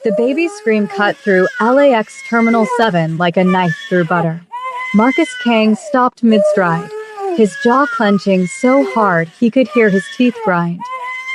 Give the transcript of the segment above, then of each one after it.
The baby's scream cut through LAX Terminal 7 like a knife through butter. Marcus Kang stopped mid-stride, his jaw clenching so hard he could hear his teeth grind.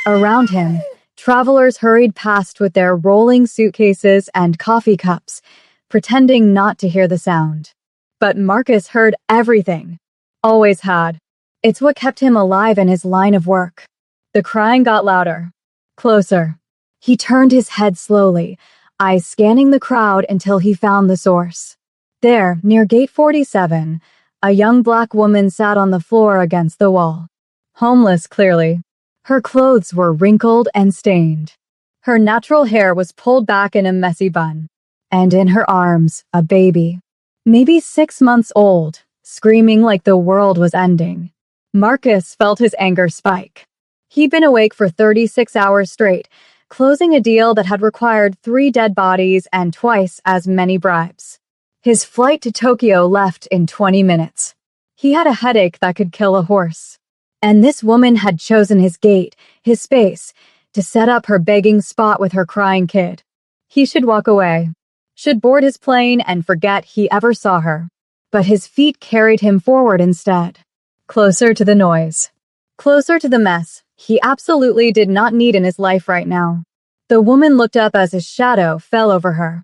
Around him, travelers hurried past with their rolling suitcases and coffee cups, pretending not to hear the sound. But Marcus heard everything. Always had. It's what kept him alive in his line of work. The crying got louder. Closer. He turned his head slowly, eyes scanning the crowd until he found the source. There, near gate 47, a young black woman sat on the floor against the wall. Homeless, clearly. Her clothes were wrinkled and stained. Her natural hair was pulled back in a messy bun. And in her arms, a baby. Maybe 6 months old, screaming like the world was ending. Marcus felt his anger spike. He'd been awake for 36 hours straight, closing a deal that had required 3 dead bodies and twice as many bribes. His flight to Tokyo left in 20 minutes. He had a headache that could kill a horse. And this woman had chosen his gate, his space, to set up her begging spot with her crying kid. He should walk away. Should board his plane and forget he ever saw her. But his feet carried him forward instead. Closer to the noise. Closer to the mess he absolutely did not need in his life right now. The woman looked up as his shadow fell over her.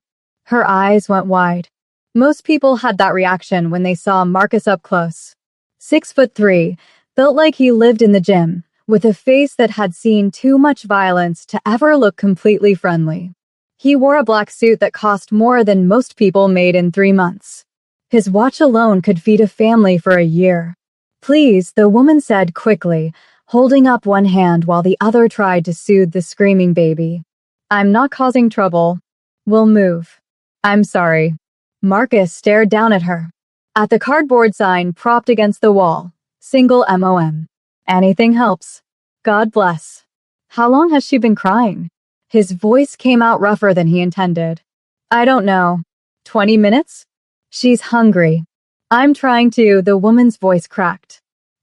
Her eyes went wide. Most people had that reaction when they saw Marcus up close. 6'3", felt like he lived in the gym, with a face that had seen too much violence to ever look completely friendly. He wore a black suit that cost more than most people made in 3 months. His watch alone could feed a family for a year. Please, the woman said quickly, holding up one hand while the other tried to soothe the screaming baby. I'm not causing trouble. We'll move. I'm sorry. Marcus stared down at her. At the cardboard sign propped against the wall, single MOM. Anything helps. God bless. How long has she been crying? His voice came out rougher than he intended. I don't know. 20 minutes? She's hungry. I'm trying to, the woman's voice cracked.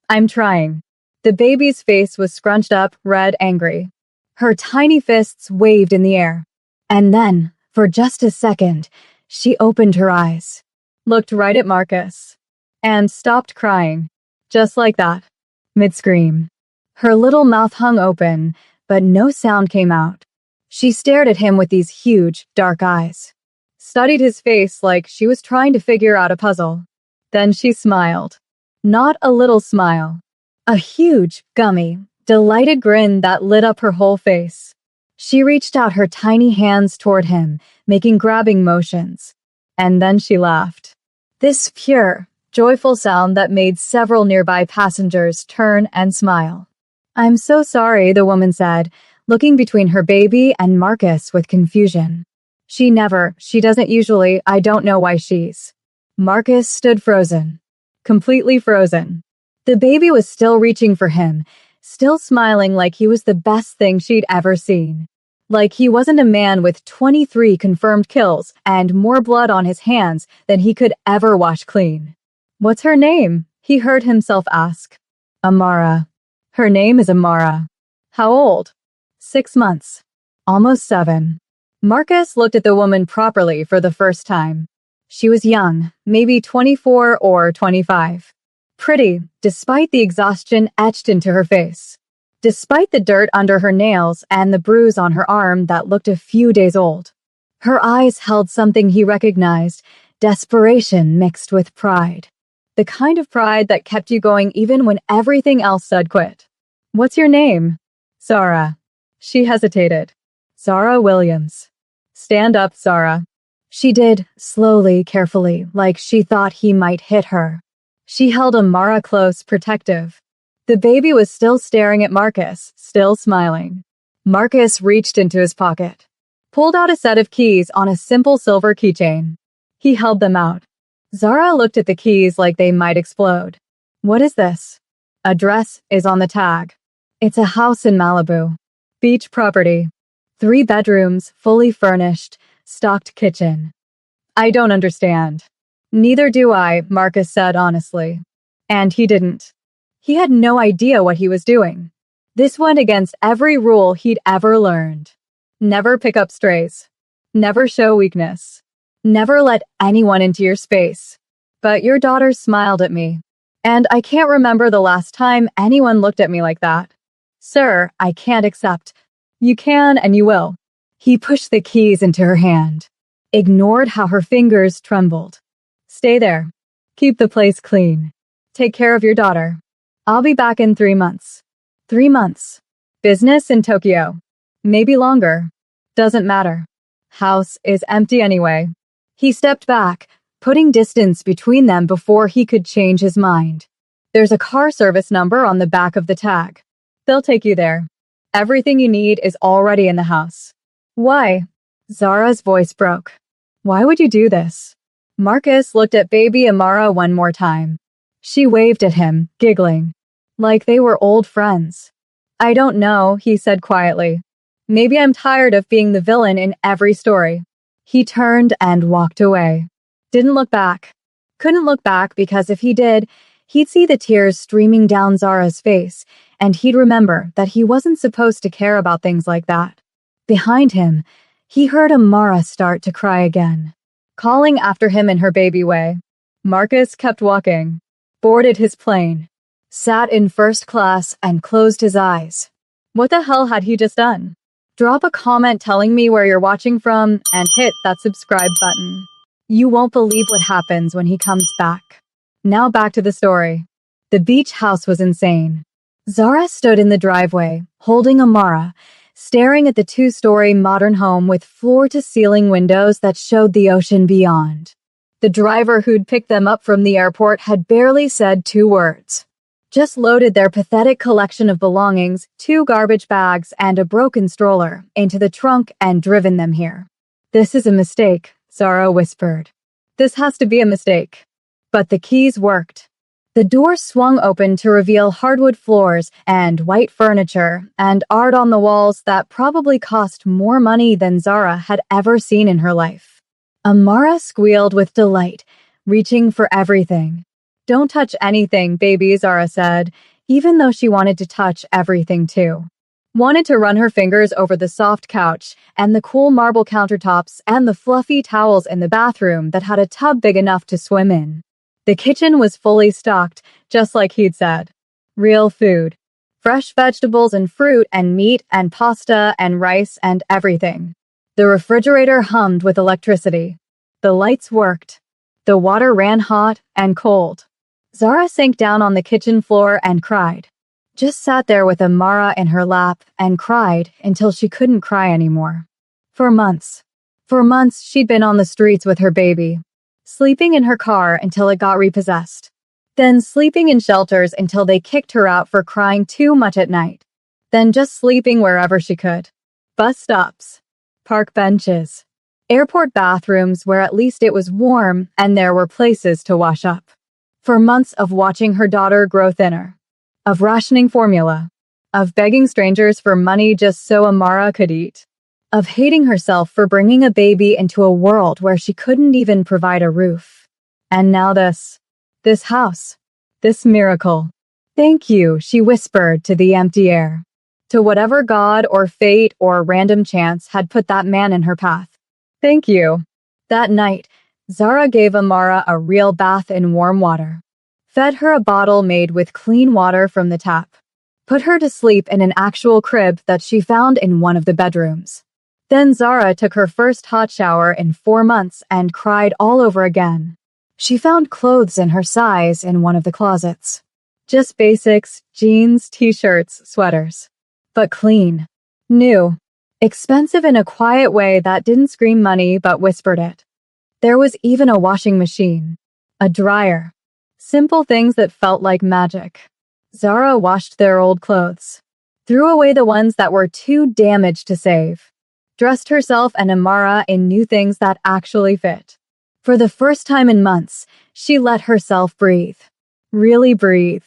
I'm trying. The baby's face was scrunched up, red, angry. Her tiny fists waved in the air. And then, for just a second, she opened her eyes, looked right at Marcus, and stopped crying. Just like that. Mid-scream. Her little mouth hung open, but no sound came out. She stared at him with these huge, dark eyes. Studied his face like she was trying to figure out a puzzle. Then she smiled. Not a little smile. A huge, gummy, delighted grin that lit up her whole face. She reached out her tiny hands toward him, making grabbing motions. And then she laughed. This pure, joyful sound that made several nearby passengers turn and smile. I'm so sorry, the woman said, looking between her baby and Marcus with confusion. She doesn't usually, I don't know why she's. Marcus stood frozen. Completely frozen. The baby was still reaching for him, still smiling like he was the best thing she'd ever seen. Like he wasn't a man with 23 confirmed kills and more blood on his hands than he could ever wash clean. What's her name? He heard himself ask. Amara. Her name is Amara. How old? 6 months. Almost 7. Marcus looked at the woman properly for the first time. She was young, maybe 24 or 25. Pretty, despite the exhaustion etched into her face. Despite the dirt under her nails and the bruise on her arm that looked a few days old. Her eyes held something he recognized, desperation mixed with pride. The kind of pride that kept you going even when everything else said quit. What's your name? Sarah. She hesitated. Sarah Williams. Stand up, Sarah. She did, slowly, carefully, like she thought he might hit her. She held Amara close, protective. The baby was still staring at Marcus, still smiling. Marcus reached into his pocket, pulled out a set of keys on a simple silver keychain. He held them out. Zara looked at the keys like they might explode. What is this? Address is on the tag. It's a house in Malibu. Beach property. 3 bedrooms, fully furnished, stocked kitchen. I don't understand. Neither do I, Marcus said honestly. And he didn't. He had no idea what he was doing. This went against every rule he'd ever learned. Never pick up strays. Never show weakness. Never let anyone into your space. But your daughter smiled at me. And I can't remember the last time anyone looked at me like that. Sir, I can't accept. You can and you will. He pushed the keys into her hand. Ignored how her fingers trembled. Stay there. Keep the place clean. Take care of your daughter. I'll be back in 3 months. 3 months. Business in Tokyo. Maybe longer. Doesn't matter. House is empty anyway. He stepped back, putting distance between them before he could change his mind. There's a car service number on the back of the tag. They'll take you there. Everything you need is already in the house. Why? Zara's voice broke. Why would you do this? Marcus looked at baby Amara one more time. She waved at him, giggling, like they were old friends. I don't know, he said quietly. Maybe I'm tired of being the villain in every story. He turned and walked away. Didn't look back. Couldn't look back because if he did, he'd see the tears streaming down Zara's face, and he'd remember that he wasn't supposed to care about things like that. Behind him, he heard Amara start to cry again, calling after him in her baby way. Marcus kept walking, boarded his plane, sat in first class and closed his eyes. What the hell had he just done? Drop a comment telling me where you're watching from and hit that subscribe button. You won't believe what happens when he comes back. Now back to the story. The beach house was insane. Zara stood in the driveway, holding Amara, staring at the 2-story modern home with floor-to-ceiling windows that showed the ocean beyond. The driver who'd picked them up from the airport had barely said 2 words. Just loaded their pathetic collection of belongings, 2 garbage bags, and a broken stroller into the trunk and driven them here. This is a mistake, Zara whispered. This has to be a mistake. But the keys worked. The door swung open to reveal hardwood floors and white furniture and art on the walls that probably cost more money than Zara had ever seen in her life. Amara squealed with delight, reaching for everything. Don't touch anything, baby, Zara said, even though she wanted to touch everything too. Wanted to run her fingers over the soft couch and the cool marble countertops and the fluffy towels in the bathroom that had a tub big enough to swim in. The kitchen was fully stocked, just like he'd said. Real food. Fresh vegetables and fruit and meat and pasta and rice and everything. The refrigerator hummed with electricity. The lights worked. The water ran hot and cold. Zara sank down on the kitchen floor and cried. Just sat there with Amara in her lap and cried until she couldn't cry anymore. For months. For months she'd been on the streets with her baby. Sleeping in her car until it got repossessed. Then sleeping in shelters until they kicked her out for crying too much at night. Then just sleeping wherever she could. Bus stops. Park benches. Airport bathrooms where at least it was warm and there were places to wash up. For months of watching her daughter grow thinner. Of rationing formula. Of begging strangers for money just so Amara could eat. Of hating herself for bringing a baby into a world where she couldn't even provide a roof. And now this house. This miracle. Thank you, she whispered to the empty air. To whatever God or fate or random chance had put that man in her path. Thank you. That night, Zara gave Amara a real bath in warm water. Fed her a bottle made with clean water from the tap. Put her to sleep in an actual crib that she found in one of the bedrooms. Then Zara took her first hot shower in 4 months and cried all over again. She found clothes in her size in one of the closets. Just basics, jeans, t-shirts, sweaters. But clean. New. Expensive in a quiet way that didn't scream money but whispered it. There was even a washing machine. A dryer. Simple things that felt like magic. Zara washed their old clothes. Threw away the ones that were too damaged to save. Dressed herself and Amara in new things that actually fit. For the first time in months, she let herself breathe. Really breathe.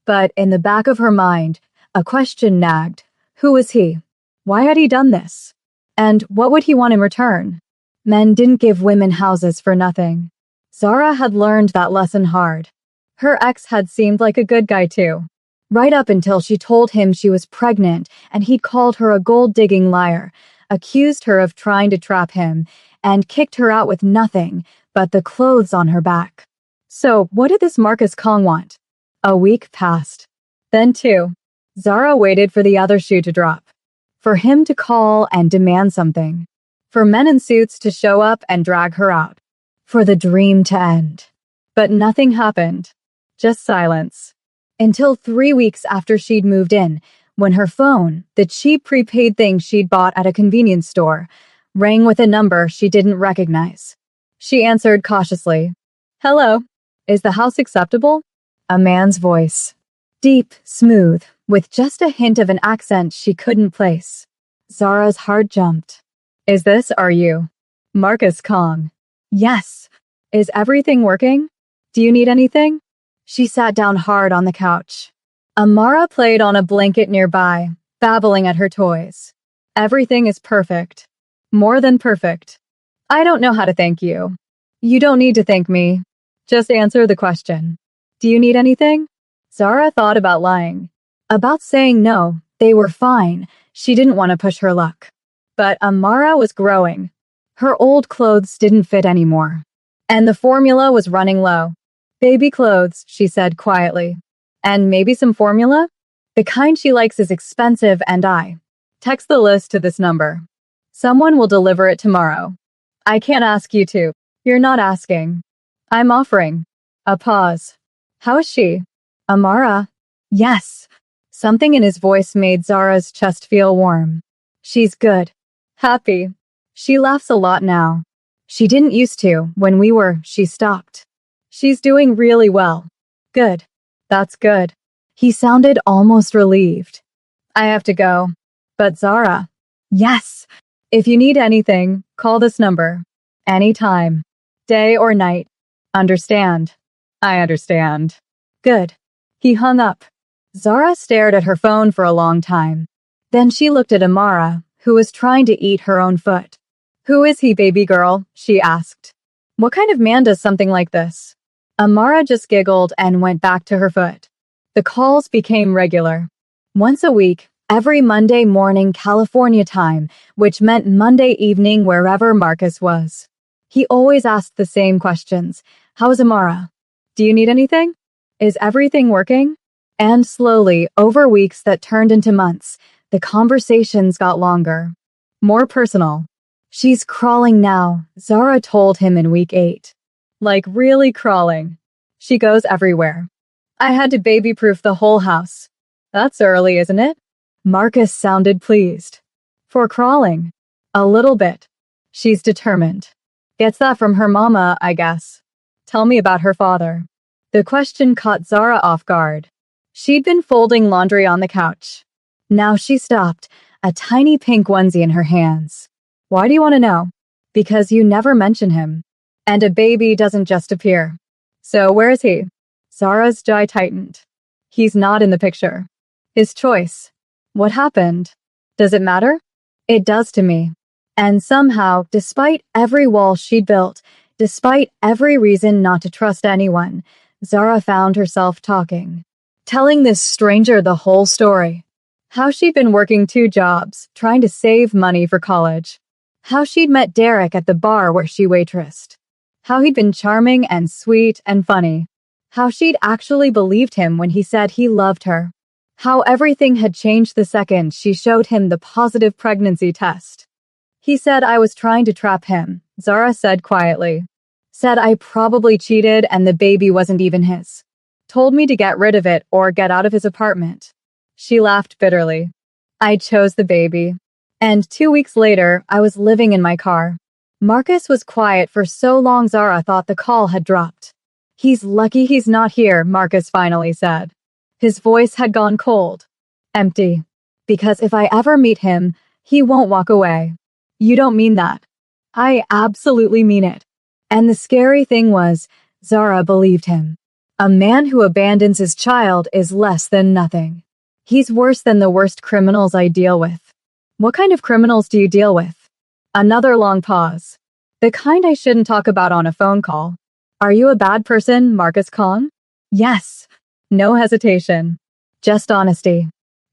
But in the back of her mind, a question nagged. Who was he? Why had he done this? And what would he want in return? Men didn't give women houses for nothing. Zara had learned that lesson hard. Her ex had seemed like a good guy too. Right up until she told him she was pregnant and he'd called her a gold-digging liar, accused her of trying to trap him, and kicked her out with nothing but the clothes on her back. So, what did this Marcus Kong want? A week passed. Then 2. Zara waited for the other shoe to drop. For him to call and demand something. For men in suits to show up and drag her out. For the dream to end. But nothing happened. Just silence. Until 3 weeks after she'd moved in, when her phone, the cheap prepaid thing she'd bought at a convenience store, rang with a number she didn't recognize. She answered cautiously. "Hello. Is the house acceptable?" A man's voice. Deep, smooth, with just a hint of an accent she couldn't place. Zara's heart jumped. "Is this, are you? Marcus Kong?" "Yes. Is everything working? Do you need anything?" She sat down hard on the couch. Amara played on a blanket nearby, babbling at her toys. "Everything is perfect. More than perfect. I don't know how to thank you." "You don't need to thank me. Just answer the question. Do you need anything?" Zara thought about lying. About saying no, they were fine. She didn't want to push her luck. But Amara was growing. Her old clothes didn't fit anymore. And the formula was running low. "Baby clothes," she said quietly. "And maybe some formula? The kind she likes is expensive and I. Text the list to this number. Someone will deliver it tomorrow. I can't ask you to. You're not asking. I'm offering." A pause. "How is she?" "Amara?" "Yes." Something in his voice made Zara's chest feel warm. "She's good. Happy. She laughs a lot now. She didn't used to. She stopped. She's doing really well." "Good. That's good." He sounded almost relieved. "I have to go." "But Zara." "Yes. If you need anything, call this number. Anytime. Day or night. Understand?" "I understand." "Good." He hung up. Zara stared at her phone for a long time. Then she looked at Amara, who was trying to eat her own foot. "Who is he, baby girl?" she asked. "What kind of man does something like this?" Amara just giggled and went back to her foot. The calls became regular. Once a week, every Monday morning California time, which meant Monday evening wherever Marcus was. He always asked the same questions. "How's Amara? Do you need anything? Is everything working?" And slowly, over weeks that turned into months, the conversations got longer. More personal. "She's crawling now," Zara told him in week 8. "Like really crawling. She goes everywhere. I had to baby-proof the whole house." "That's early, isn't it?" Marcus sounded pleased. "For crawling?" "A little bit. She's determined. Gets that from her mama, I guess." "Tell me about her father." The question caught Zara off guard. She'd been folding laundry on the couch. Now she stopped, a tiny pink onesie in her hands. "Why do you want to know?" "Because you never mention him. And a baby doesn't just appear." "So where is he?" Zara's jaw tightened. "He's not in the picture." "His choice." "What happened?" "Does it matter?" "It does to me." And somehow, despite every wall she'd built, despite every reason not to trust anyone, Zara found herself talking. Telling this stranger the whole story. How she'd been working 2 jobs, trying to save money for college. How she'd met Derek at the bar where she waitressed. How he'd been charming and sweet and funny. How she'd actually believed him when he said he loved her. How everything had changed the second she showed him the positive pregnancy test. "He said I was trying to trap him," Zara said quietly. "Said I probably cheated and the baby wasn't even his. Told me to get rid of it or get out of his apartment." She laughed bitterly. "I chose the baby. And 2 weeks later, I was living in my car." Marcus was quiet for so long Zara thought the call had dropped. "He's lucky he's not here," Marcus finally said. His voice had gone cold. Empty. "Because if I ever meet him, he won't walk away." "You don't mean that." "I absolutely mean it." And the scary thing was, Zara believed him. A man who abandons his child is less than nothing. He's worse than the worst criminals I deal with. "What kind of criminals do you deal with?" Another long pause. "The kind I shouldn't talk about on a phone call." "Are you a bad person, Marcus Kong?" "Yes." No hesitation. Just honesty.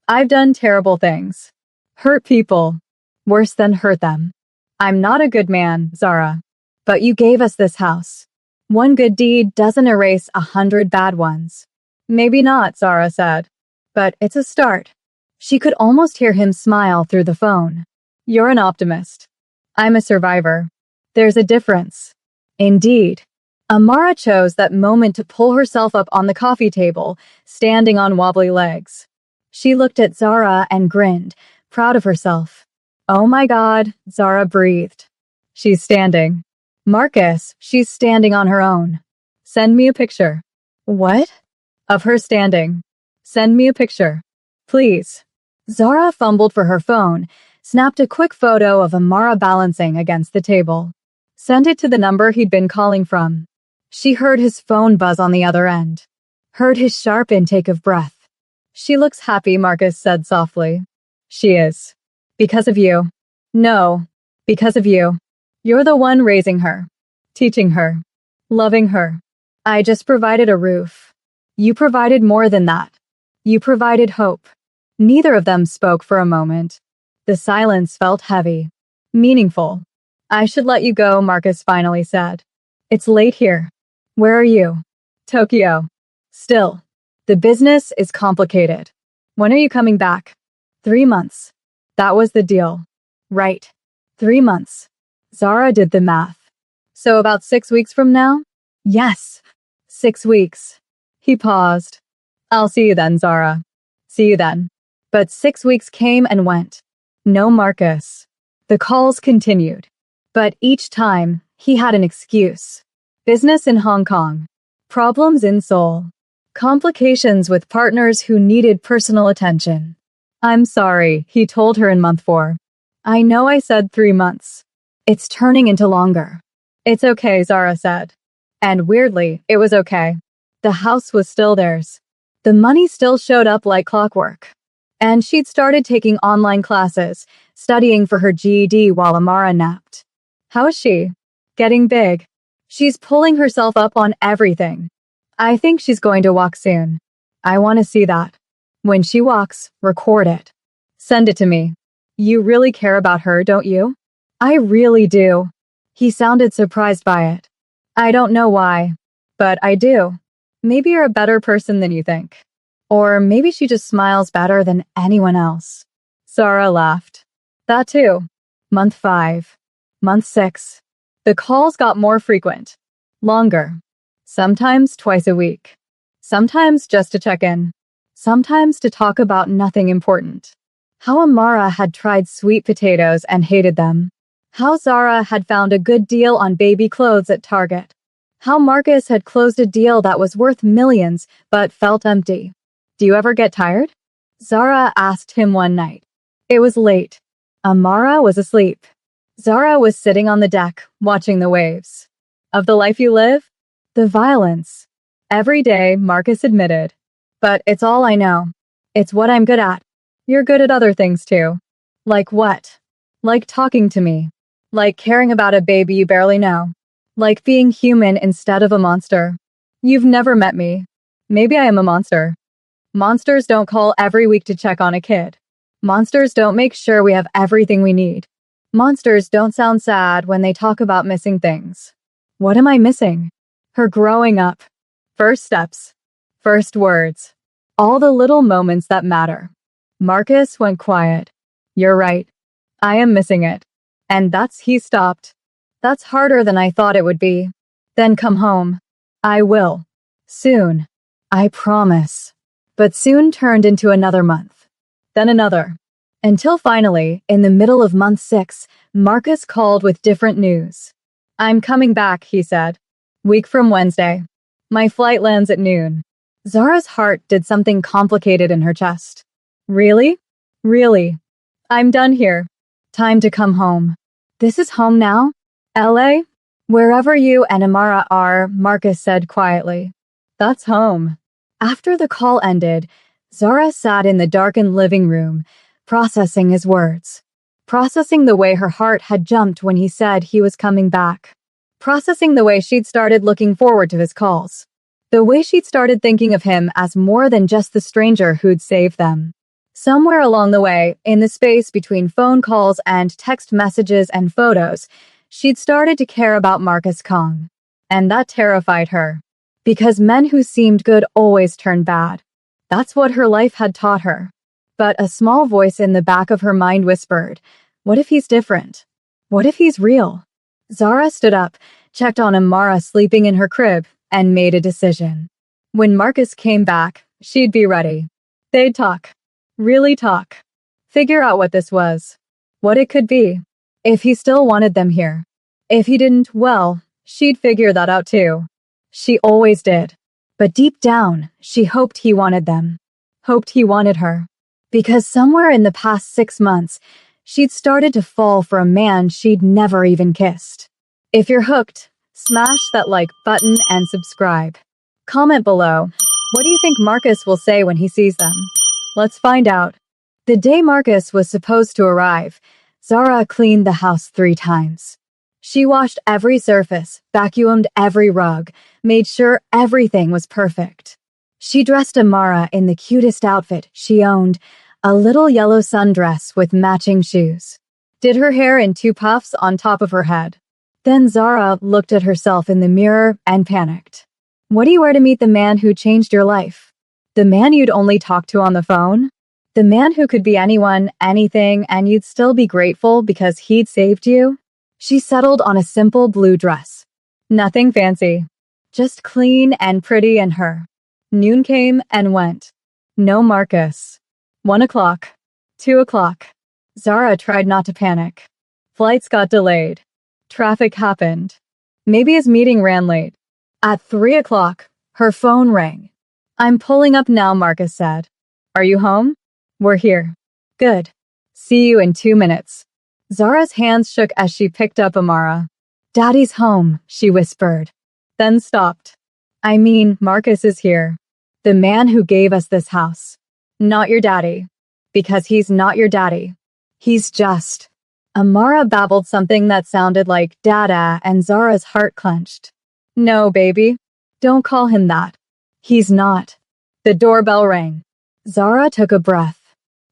"I've done terrible things. Hurt people. Worse than hurt them. I'm not a good man, Zara. But you gave us this house. One good deed doesn't erase 100 bad ones. Maybe not, Zara said. But it's a start. She could almost hear him smile through the phone. You're an optimist. I'm a survivor. There's a difference. Indeed. Amara chose that moment to pull herself up on the coffee table, standing on wobbly legs. She looked at Zara and grinned, proud of herself. Oh my God, Zara breathed. She's standing. Marcus, she's standing on her own. Send me a picture. What? Of her standing. Send me a picture. Please. Zara fumbled for her phone, snapped a quick photo of Amara balancing against the table. Sent it to the number he'd been calling from. She heard his phone buzz on the other end. Heard his sharp intake of breath. She looks happy, Marcus said softly. She is. Because of you. No. Because of you. You're the one raising her. Teaching her. Loving her. I just provided a roof. You provided more than that. You provided hope. Neither of them spoke for a moment. The silence felt heavy. Meaningful. I should let you go, Marcus finally said. It's late here. Where are you? Tokyo. Still. The business is complicated. When are you coming back? 3 months. That was the deal. Right. 3 months. Zara did the math. So about 6 weeks from now? Yes. 6 weeks. He paused. I'll see you then, Zara. See you then. But 6 weeks came and went. No Marcus. The calls continued. But each time, he had an excuse. Business in Hong Kong. Problems in Seoul. Complications with partners who needed personal attention. I'm sorry, he told her in month 4. I know I said 3 months. It's turning into longer. It's okay, Zara said. And weirdly, it was okay. The house was still theirs. The money still showed up like clockwork. And she'd started taking online classes, studying for her GED while Amara napped. How is she? Getting big. She's pulling herself up on everything. I think she's going to walk soon. I want to see that. When she walks, record it. Send it to me. You really care about her, don't you? I really do. He sounded surprised by it. I don't know why, but I do. Maybe you're a better person than you think. Or maybe she just smiles better than anyone else. Zara laughed. That too. Month 5. Month 6. The calls got more frequent. Longer. Sometimes twice a week. Sometimes just to check in. Sometimes to talk about nothing important. How Amara had tried sweet potatoes and hated them. How Zara had found a good deal on baby clothes at Target. How Marcus had closed a deal that was worth millions but felt empty. Do you ever get tired? Zara asked him one night. It was late. Amara was asleep. Zara was sitting on the deck, watching the waves. Of the life you live? The violence. Every day, Marcus admitted. But it's all I know. It's what I'm good at. You're good at other things too. Like what? Like talking to me. Like caring about a baby you barely know. Like being human instead of a monster. You've never met me. Maybe I am a monster. Monsters don't call every week to check on a kid. Monsters don't make sure we have everything we need. Monsters don't sound sad when they talk about missing things. What am I missing? Her growing up. First steps. First words. All the little moments that matter. Marcus went quiet. You're right. I am missing it. And he stopped. That's harder than I thought it would be. Then come home. I will. Soon. I promise. But soon turned into another month. Then another. Until finally, in the middle of month 6, Marcus called with different news. I'm coming back, he said. Week from Wednesday. My flight lands at noon. Zara's heart did something complicated in her chest. Really? Really? I'm done here. Time to come home. This is home now? LA? Wherever you and Amara are, Marcus said quietly. That's home. After the call ended, Zara sat in the darkened living room, processing his words. Processing the way her heart had jumped when he said he was coming back. Processing the way she'd started looking forward to his calls. The way she'd started thinking of him as more than just the stranger who'd saved them. Somewhere along the way, in the space between phone calls and text messages and photos, she'd started to care about Marcus Kong. And that terrified her. Because men who seemed good always turned bad. That's what her life had taught her. But a small voice in the back of her mind whispered, what if he's different? What if he's real? Zara stood up, checked on Amara sleeping in her crib, and made a decision. When Marcus came back, she'd be ready. They'd talk. Really talk. Figure out what this was. What it could be. If he still wanted them here. If he didn't, well, she'd figure that out too. She always did. But deep down, she hoped he wanted them. Hoped he wanted her. Because somewhere in the past 6 months, she'd started to fall for a man she'd never even kissed. If you're hooked, smash that like button and subscribe. Comment below, what do you think Marcus will say when he sees them? Let's find out. The day Marcus was supposed to arrive, Zara cleaned the house 3 times. She washed every surface, vacuumed every rug, made sure everything was perfect. She dressed Amara in the cutest outfit she owned, a little yellow sundress with matching shoes. Did her hair in 2 puffs on top of her head. Then Zara looked at herself in the mirror and panicked. What do you wear to meet the man who changed your life? The man you'd only talk to on the phone? The man who could be anyone, anything, and you'd still be grateful because he'd saved you? She settled on a simple blue dress. Nothing fancy. Just clean and pretty and her. Noon came and went. No Marcus. 1 o'clock. 2 o'clock. Zara tried not to panic. Flights got delayed. Traffic happened. Maybe his meeting ran late. At 3 o'clock, her phone rang. I'm pulling up now, Marcus said. Are you home? We're here. Good. See you in 2 minutes. Zara's hands shook as she picked up Amara. Daddy's home, she whispered. Then stopped. I mean, Marcus is here. The man who gave us this house. Not your daddy. Because he's not your daddy. He's just. Amara babbled something that sounded like Dada, and Zara's heart clenched. No, baby. Don't call him that. He's not. The doorbell rang. Zara took a breath.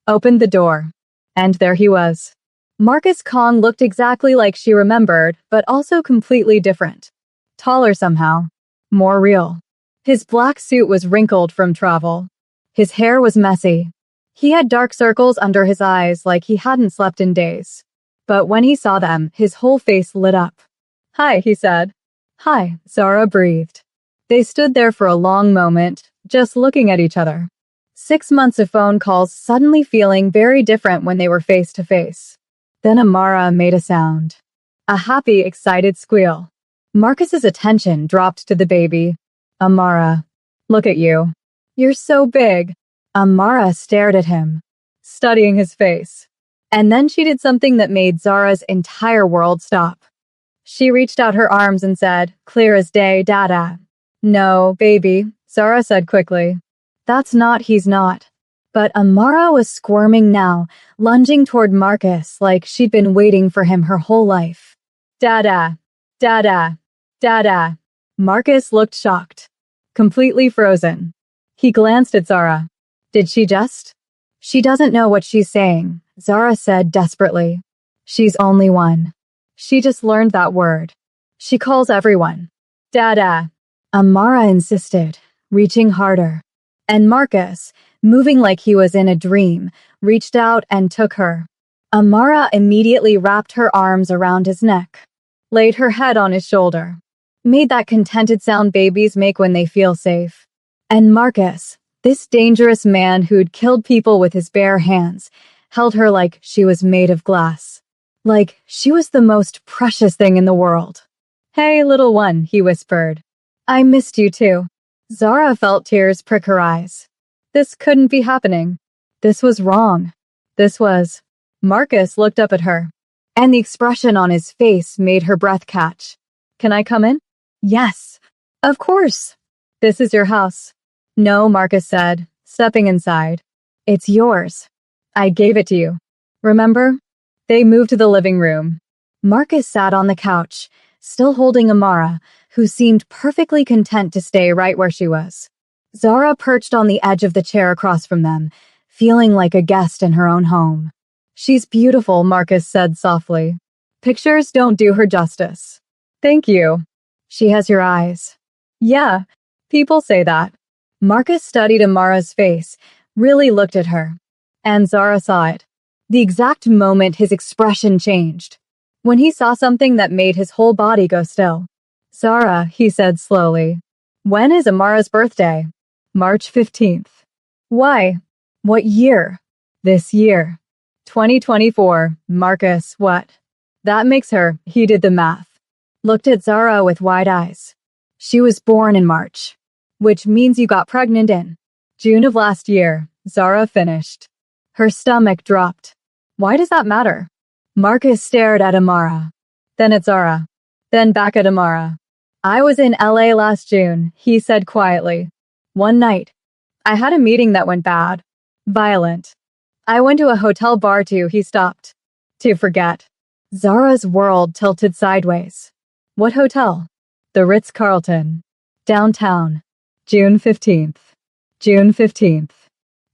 Opened the door. And there he was. Marcus Kong looked exactly like she remembered, but also completely different. Taller somehow. More real. His black suit was wrinkled from travel. His hair was messy. He had dark circles under his eyes like he hadn't slept in days. But when he saw them, his whole face lit up. Hi, he said. Hi, Zara breathed. They stood there for a long moment, just looking at each other. 6 months of phone calls suddenly feeling very different when they were face to face. Then Amara made a sound. A happy, excited squeal. Marcus's attention dropped to the baby. Amara, look at you. You're so big. Amara stared at him, studying his face. And then she did something that made Zara's entire world stop. She reached out her arms and said, clear as day, Dada. No, baby, Zara said quickly. That's not, he's not. But Amara was squirming now, lunging toward Marcus like she'd been waiting for him her whole life. Dada, Dada, Dada. Marcus looked shocked, completely frozen. He glanced at Zara. Did she just? She doesn't know what she's saying, Zara said desperately. She's only one. She just learned that word. She calls everyone. Dada. Amara insisted, reaching harder. And Marcus, moving like he was in a dream, reached out and took her. Amara immediately wrapped her arms around his neck, laid her head on his shoulder, made that contented sound babies make when they feel safe. And Marcus, this dangerous man who'd killed people with his bare hands, held her like she was made of glass. Like she was the most precious thing in the world. Hey, little one, he whispered. I missed you too. Zara felt tears prick her eyes. This couldn't be happening. This was wrong. This was. Marcus looked up at her, and the expression on his face made her breath catch. Can I come in? Yes. Of course. This is your house. No, Marcus said, stepping inside. It's yours. I gave it to you. Remember? They moved to the living room. Marcus sat on the couch, still holding Amara, who seemed perfectly content to stay right where she was. Zara perched on the edge of the chair across from them, feeling like a guest in her own home. She's beautiful, Marcus said softly. Pictures don't do her justice. Thank you. She has your eyes. Yeah, people say that. Marcus studied Amara's face, really looked at her. And Zara saw it. The exact moment his expression changed. When he saw something that made his whole body go still. Zara, he said slowly. When is Amara's birthday? March 15th. Why? What year? This year. 2024. Marcus, what? That makes her, he did the math. Looked at Zara with wide eyes. She was born in March. Which means you got pregnant in June of last year, Zara finished. Her stomach dropped. Why does that matter? Marcus stared at Amara. Then at Zara. Then back at Amara. I was in LA last June, he said quietly. One night. I had a meeting that went bad. Violent. I went to a hotel bar too, he stopped. To forget. Zara's world tilted sideways. What hotel? The Ritz-Carlton. Downtown. June 15th. June 15th.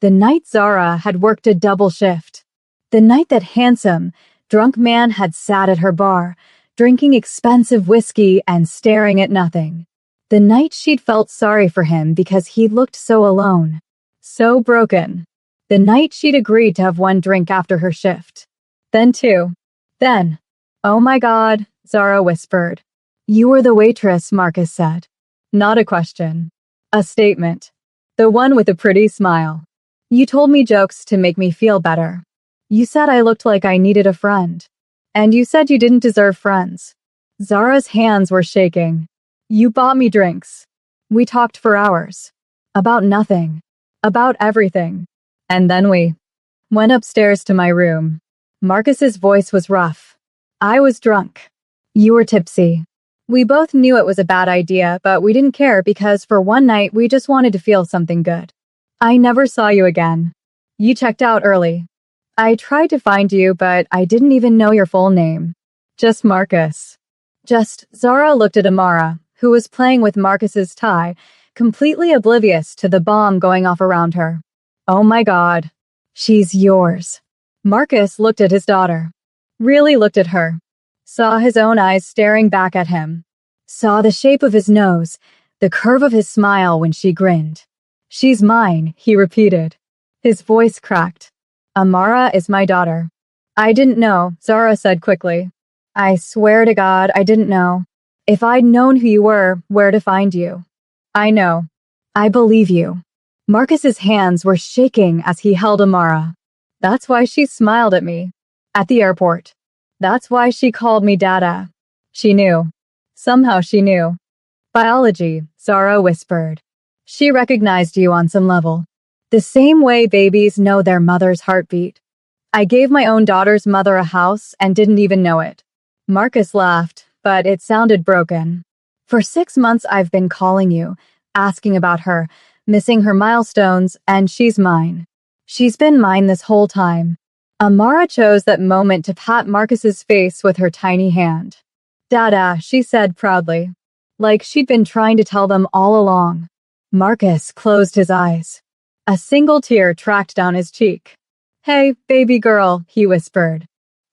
The night Zara had worked a double shift. The night that handsome, drunk man had sat at her bar, drinking expensive whiskey and staring at nothing. The night she'd felt sorry for him because he looked so alone. So broken. The night she'd agreed to have one drink after her shift. Then two. Then. Oh my God, Zara whispered. You were the waitress, Marcus said. Not a question. A statement. The one with a pretty smile. You told me jokes to make me feel better. You said I looked like I needed a friend. And you said you didn't deserve friends. Zara's hands were shaking. You bought me drinks. We talked for hours. About nothing. About everything. And then we went upstairs to my room. Marcus's voice was rough. I was drunk. You were tipsy. We both knew it was a bad idea, but we didn't care because for one night we just wanted to feel something good. I never saw you again. You checked out early. I tried to find you, but I didn't even know your full name. Just Marcus. Zara looked at Amara, who was playing with Marcus's tie, completely oblivious to the bomb going off around her. Oh my God. She's yours. Marcus looked at his daughter. Really looked at her. Saw his own eyes staring back at him. Saw the shape of his nose, the curve of his smile when she grinned. She's mine, he repeated. His voice cracked. Amara is my daughter. I didn't know, Zara said quickly. I swear to God, I didn't know. If I'd known who you were, where to find you. I know. I believe you. Marcus's hands were shaking as he held Amara. That's why she smiled at me. At the airport. That's why she called me Dada. She knew. Somehow she knew. Biology, Zara whispered. She recognized you on some level. The same way babies know their mother's heartbeat. I gave my own daughter's mother a house and didn't even know it. Marcus laughed, but it sounded broken. For 6 months I've been calling you, asking about her, missing her milestones, and she's mine. She's been mine this whole time. Amara chose that moment to pat Marcus's face with her tiny hand. Dada, she said proudly. Like she'd been trying to tell them all along. Marcus closed his eyes. A single tear tracked down his cheek. Hey, baby girl, he whispered.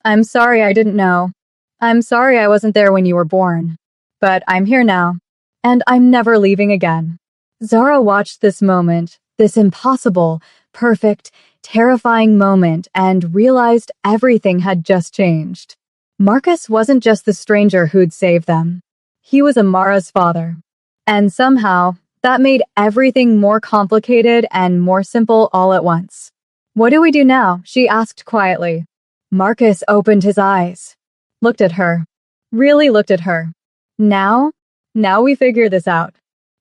I'm sorry I didn't know. I'm sorry I wasn't there when you were born. But I'm here now. And I'm never leaving again. Zara watched this moment, this impossible, perfect, terrifying moment, and realized everything had just changed. Marcus wasn't just the stranger who'd saved them. He was Amara's father. And somehow, that made everything more complicated and more simple all at once. What do we do now? She asked quietly. Marcus opened his eyes. Looked at her. Really looked at her. Now we figure this out.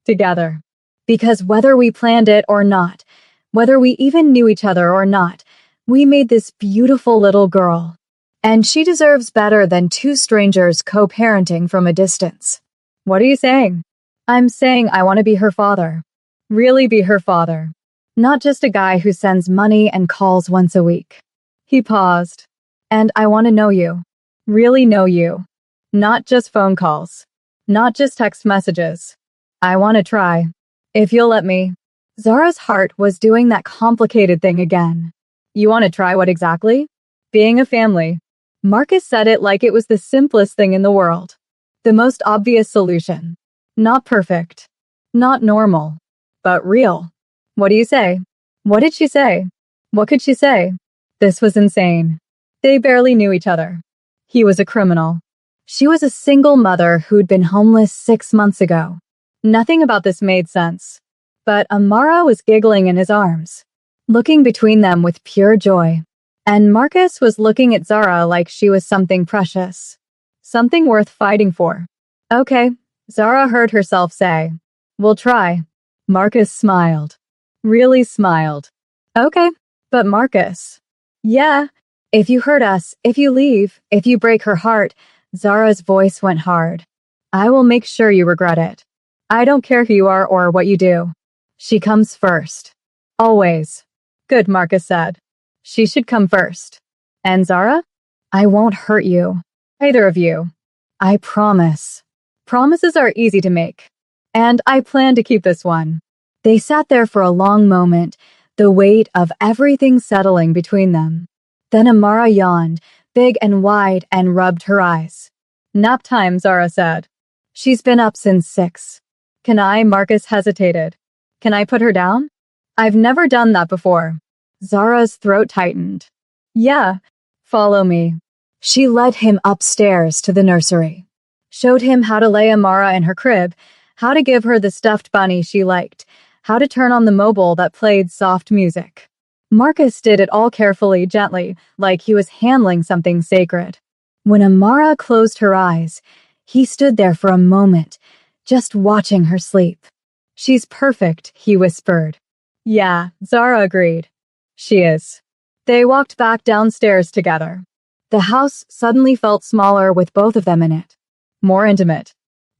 Together. Because whether we planned it or not, whether we even knew each other or not, we made this beautiful little girl. And she deserves better than two strangers co-parenting from a distance. What are you saying? I'm saying I want to be her father. Really be her father. Not just a guy who sends money and calls once a week. He paused. And I want to know you. Really know you. Not just phone calls. Not just text messages. I want to try. If you'll let me. Zara's heart was doing that complicated thing again. You want to try what exactly? Being a family. Marcus said it like it was the simplest thing in the world. The most obvious solution. Not perfect. Not normal. But real. What do you say? What did she say? What could she say? This was insane. They barely knew each other. He was a criminal. She was a single mother who'd been homeless 6 months ago. Nothing about this made sense. But Amara was giggling in his arms, looking between them with pure joy. And Marcus was looking at Zara like she was something precious. Something worth fighting for. Okay, Zara heard herself say. We'll try. Marcus smiled. Really smiled. Okay, but Marcus. Yeah, if you hurt us, if you leave, if you break her heart, Zara's voice went hard. I will make sure you regret it. I don't care who you are or what you do. She comes first. Always. Good, Marcus said. She should come first. And Zara? I won't hurt you. Either of you. I promise. Promises are easy to make. And I plan to keep this one. They sat there for a long moment, the weight of everything settling between them. Then Amara yawned, big and wide, and rubbed her eyes. Nap time, Zara said. She's been up since 6. Can I? Marcus hesitated. Can I put her down? I've never done that before. Zara's throat tightened. Yeah, follow me. She led him upstairs to the nursery. Showed him how to lay Amara in her crib, how to give her the stuffed bunny she liked, how to turn on the mobile that played soft music. Marcus did it all carefully, gently, like he was handling something sacred. When Amara closed her eyes, he stood there for a moment, just watching her sleep. She's perfect, he whispered. Yeah, Zara agreed. She is. They walked back downstairs together. The house suddenly felt smaller with both of them in it. More intimate.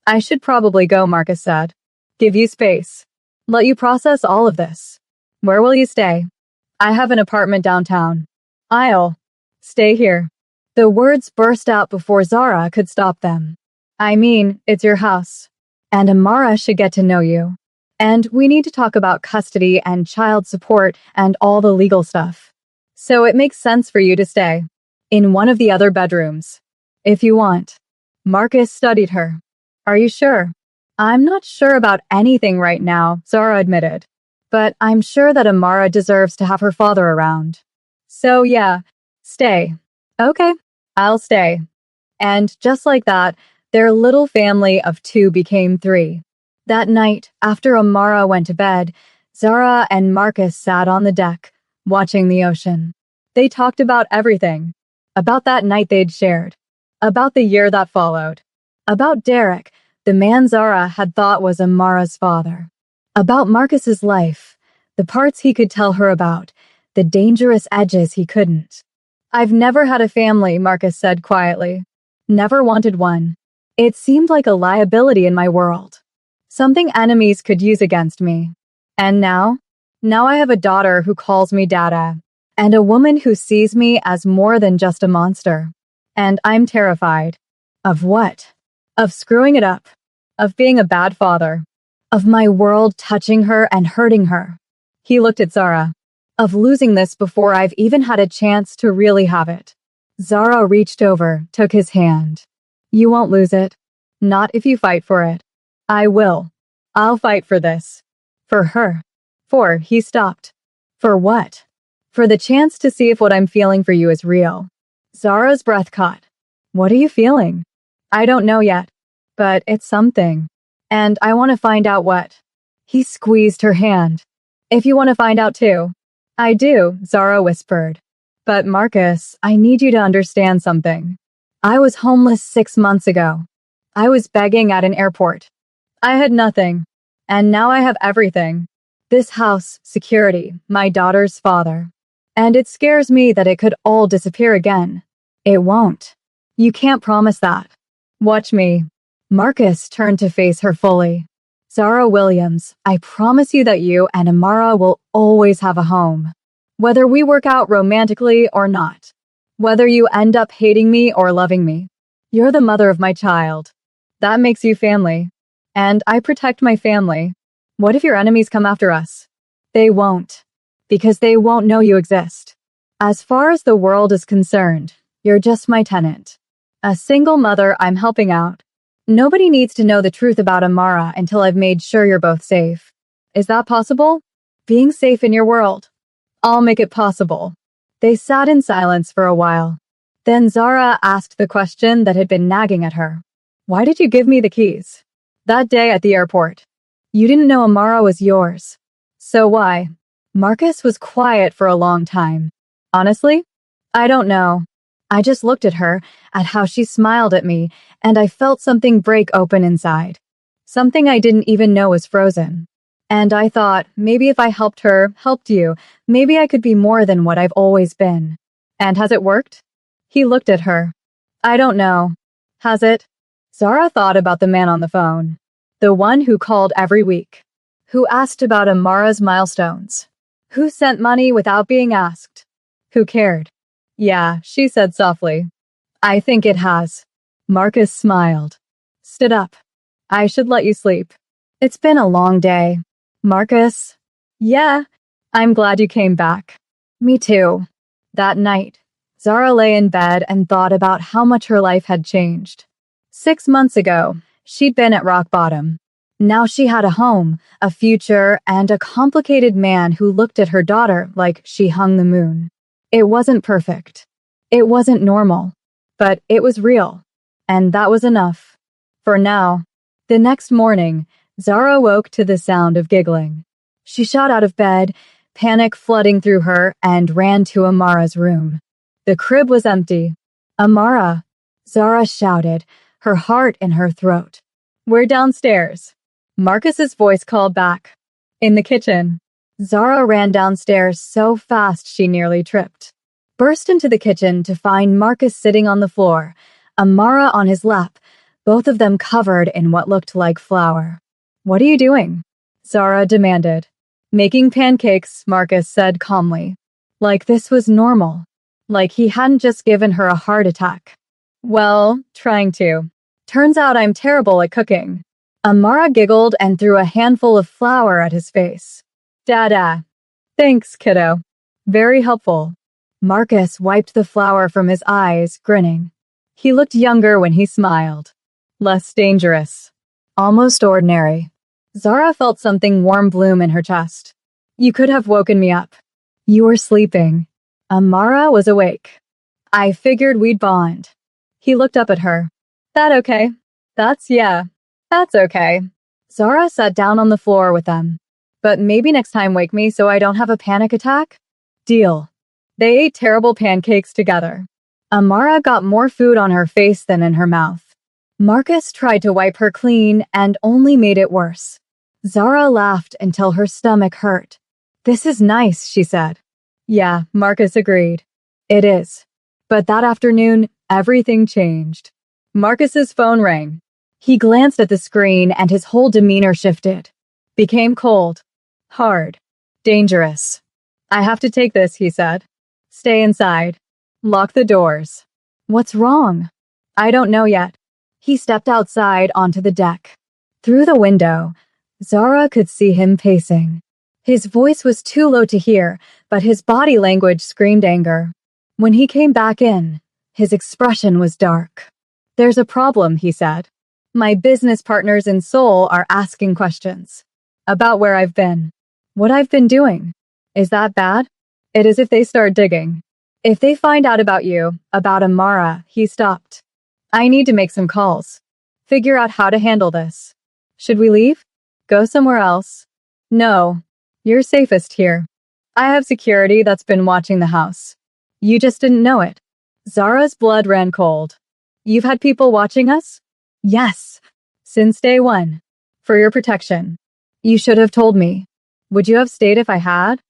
I should probably go, Marcus said. Give you space. Let you process all of this. Where will you stay? I have an apartment downtown. I'll stay here. The words burst out before Zara could stop them. I mean, it's your house. And Amara should get to know you. And we need to talk about custody and child support and all the legal stuff. So it makes sense for you to stay. In one of the other bedrooms. If you want. Marcus studied her. Are you sure? I'm not sure about anything right now, Zara admitted. But I'm sure that Amara deserves to have her father around. So yeah, stay. Okay, I'll stay. And just like that, their little family of 2 became 3. That night, after Amara went to bed, Zara and Marcus sat on the deck, watching the ocean. They talked about everything. About that night they'd shared. About the year that followed. About Derek, the man Zara had thought was Amara's father. About Marcus's life, the parts he could tell her about, the dangerous edges he couldn't. I've never had a family, Marcus said quietly. Never wanted one. It seemed like a liability in my world. Something enemies could use against me. And now? Now I have a daughter who calls me Dada, and a woman who sees me as more than just a monster. And I'm terrified. Of what? Of screwing it up. Of being a bad father. Of my world touching her and hurting her. He looked at Zara. Of losing this before I've even had a chance to really have it. Zara reached over, took his hand. You won't lose it. Not if you fight for it. I will. I'll fight for this. For her. For, he stopped. For what? For the chance to see if what I'm feeling for you is real. Zara's breath caught. What are you feeling? I don't know yet. But it's something. And I want to find out what. He squeezed her hand. If you want to find out too. I do, Zara whispered. But Marcus, I need you to understand something. I was homeless 6 months ago. I was begging at an airport. I had nothing. And now I have everything. This house, security, my daughter's father. And it scares me that it could all disappear again. It won't. You can't promise that. Watch me. Marcus turned to face her fully. Zara Williams, I promise you that you and Amara will always have a home. Whether we work out romantically or not. Whether you end up hating me or loving me. You're the mother of my child. That makes you family. And I protect my family. What if your enemies come after us? They won't. Because they won't know you exist. As far as the world is concerned, you're just my tenant. A single mother I'm helping out. Nobody needs to know the truth about Amara until I've made sure you're both safe. Is that possible? Being safe in your world. I'll make it possible. They sat in silence for a while. Then Zara asked the question that had been nagging at her. Why did you give me the keys? That day at the airport. You didn't know Amara was yours. So why? Marcus was quiet for a long time. Honestly, I don't know. I just looked at her, at how she smiled at me, and I felt something break open inside. Something I didn't even know was frozen. And I thought, maybe if I helped her, helped you, maybe I could be more than what I've always been. And has it worked? He looked at her. I don't know. Has it? Zara thought about the man on the phone. The one who called every week. Who asked about Amara's milestones. Who sent money without being asked. Who cared? Yeah, she said softly. I think it has. Marcus smiled. Stood up. I should let you sleep. It's been a long day. Marcus? Yeah, I'm glad you came back. Me too. That night, Zara lay in bed and thought about how much her life had changed. 6 months ago, she'd been at rock bottom. Now she had a home, a future, and a complicated man who looked at her daughter like she hung the moon. It wasn't perfect. It wasn't normal. But it was real. And that was enough. For now. The next morning, Zara woke to the sound of giggling. She shot out of bed, panic flooding through her, and ran to Amara's room. The crib was empty. Amara, Zara shouted, her heart in her throat. We're downstairs. Marcus's voice called back. In the kitchen. Zara ran downstairs so fast she nearly tripped. Burst into the kitchen to find Marcus sitting on the floor, Amara on his lap, both of them covered in what looked like flour. What are you doing? Zara demanded. Making pancakes, Marcus said calmly. Like this was normal. Like he hadn't just given her a heart attack. Well, trying to. Turns out I'm terrible at cooking. Amara giggled and threw a handful of flour at his face. Dada. Thanks, kiddo. Very helpful. Marcus wiped the flour from his eyes, grinning. He looked younger when he smiled. Less dangerous. Almost ordinary. Zara felt something warm bloom in her chest. You could have woken me up. You were sleeping. Amara was awake. I figured we'd bond. He looked up at her. That okay? That's okay. Zara sat down on the floor with them. But maybe next time wake me so I don't have a panic attack? Deal. They ate terrible pancakes together. Amara got more food on her face than in her mouth. Marcus tried to wipe her clean and only made it worse. Zara laughed until her stomach hurt. This is nice, she said. Yeah, Marcus agreed. It is. But that afternoon, everything changed. Marcus's phone rang. He glanced at the screen and his whole demeanor shifted. Became cold. Hard. Dangerous. I have to take this, he said. Stay inside. Lock the doors. What's wrong? I don't know yet. He stepped outside onto the deck. Through the window, Zara could see him pacing. His voice was too low to hear, but his body language screamed anger. When he came back in, his expression was dark. There's a problem, he said. My business partners in Seoul are asking questions. About where I've been. What I've been doing. Is that bad? It is if they start digging. If they find out about you, about Amara, he stopped. I need to make some calls. Figure out how to handle this. Should we leave? Go somewhere else? No. You're safest here. I have security that's been watching the house. You just didn't know it. Zara's blood ran cold. You've had people watching us? Yes. Since day one. For your protection. You should have told me. Would you have stayed if I had?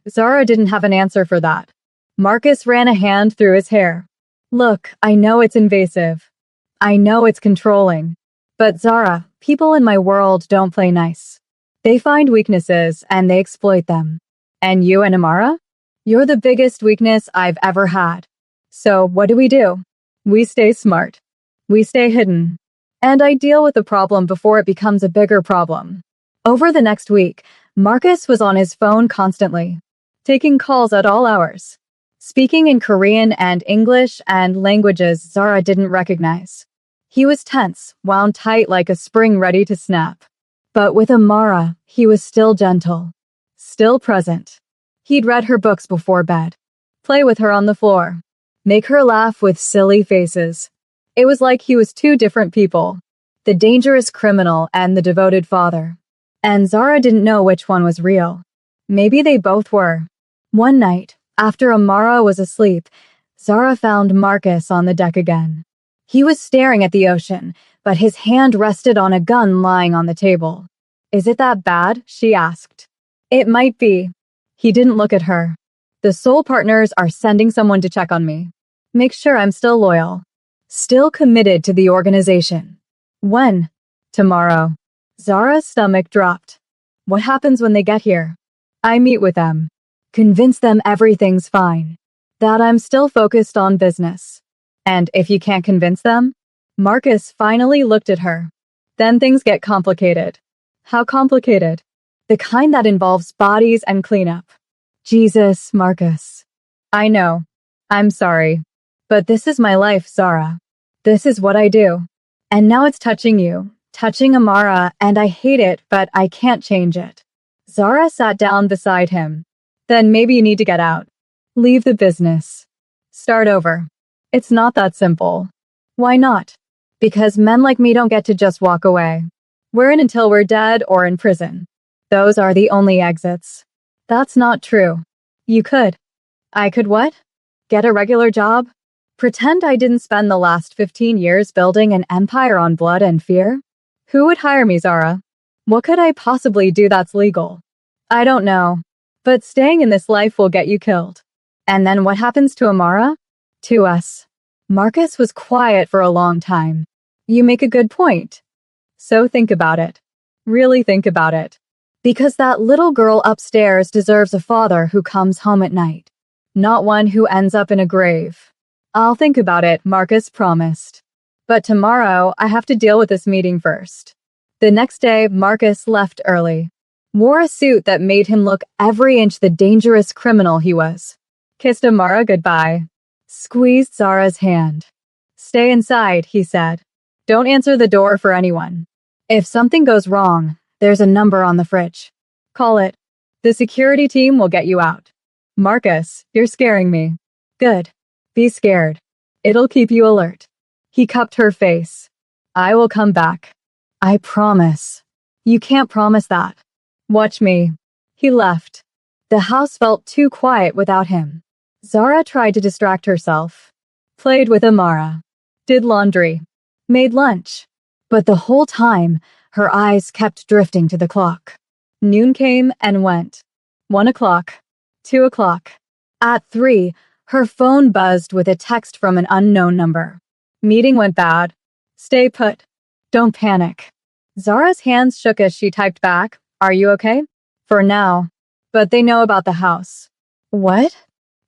Zara didn't have an answer for that. Marcus ran a hand through his hair. Look, I know it's invasive. I know it's controlling. But Zara, people in my world don't play nice. They find weaknesses and they exploit them. And you and Amara? You're the biggest weakness I've ever had. So what do? We stay smart. We stay hidden. And I deal with the problem before it becomes a bigger problem. Over the next week, Marcus was on his phone constantly, taking calls at all hours, speaking in Korean and English and languages Zara didn't recognize. He was tense, wound tight like a spring ready to snap. But with Amara, he was still gentle, still present. He'd read her books before bed, play with her on the floor, make her laugh with silly faces. It was like he was two different people, the dangerous criminal and the devoted father. And Zara didn't know which one was real. Maybe they both were. One night, after Amara was asleep, Zara found Marcus on the deck again. He was staring at the ocean, but his hand rested on a gun lying on the table. "Is it that bad?" she asked. "It might be." He didn't look at her. "The soul partners are sending someone to check on me. Make sure I'm still loyal. Still committed to the organization." "When?" "Tomorrow." Zara's stomach dropped. "What happens when they get here?" "I meet with them. Convince them everything's fine. That I'm still focused on business. And if you can't convince them?" Marcus finally looked at her. "Then things get complicated." "How complicated?" "The kind that involves bodies and cleanup." "Jesus, Marcus." "I know. I'm sorry. But this is my life, Zara. This is what I do. And now it's touching you, touching Amara, and I hate it, but I can't change it." Zara sat down beside him. "Then maybe you need to get out. Leave the business. Start over." "It's not that simple." "Why not?" "Because men like me don't get to just walk away. We're in until we're dead or in prison. Those are the only exits." "That's not true." "You could." "I could what?" "Get a regular job? Pretend I didn't spend the last 15 years building an empire on blood and fear? Who would hire me, Zara? What could I possibly do that's legal?" "I don't know. But staying in this life will get you killed." "And then what happens to Amara?" "To us." Marcus was quiet for a long time. "You make a good point. So think about it. Really think about it. Because that little girl upstairs deserves a father who comes home at night, not one who ends up in a grave." "I'll think about it," Marcus promised. "But tomorrow, I have to deal with this meeting first." The next day, Marcus left early. Wore a suit that made him look every inch the dangerous criminal he was. Kissed Amara goodbye. Squeezed Zara's hand. "Stay inside," he said. "Don't answer the door for anyone. If something goes wrong, there's a number on the fridge. Call it. The security team will get you out." "Marcus, you're scaring me." "Good. Be scared. It'll keep you alert." He cupped her face. "I will come back. I promise." "You can't promise that." "Watch me." He left. The house felt too quiet without him. Zara tried to distract herself. Played with Amara. Did laundry. Made lunch. But the whole time, her eyes kept drifting to the clock. Noon came and went. 1 o'clock. 2 o'clock. At 3, her phone buzzed with a text from an unknown number. "Meeting went bad. Stay put. Don't panic." Zara's hands shook as she typed back, "Are you okay?" "For now. But they know about the house." "What?"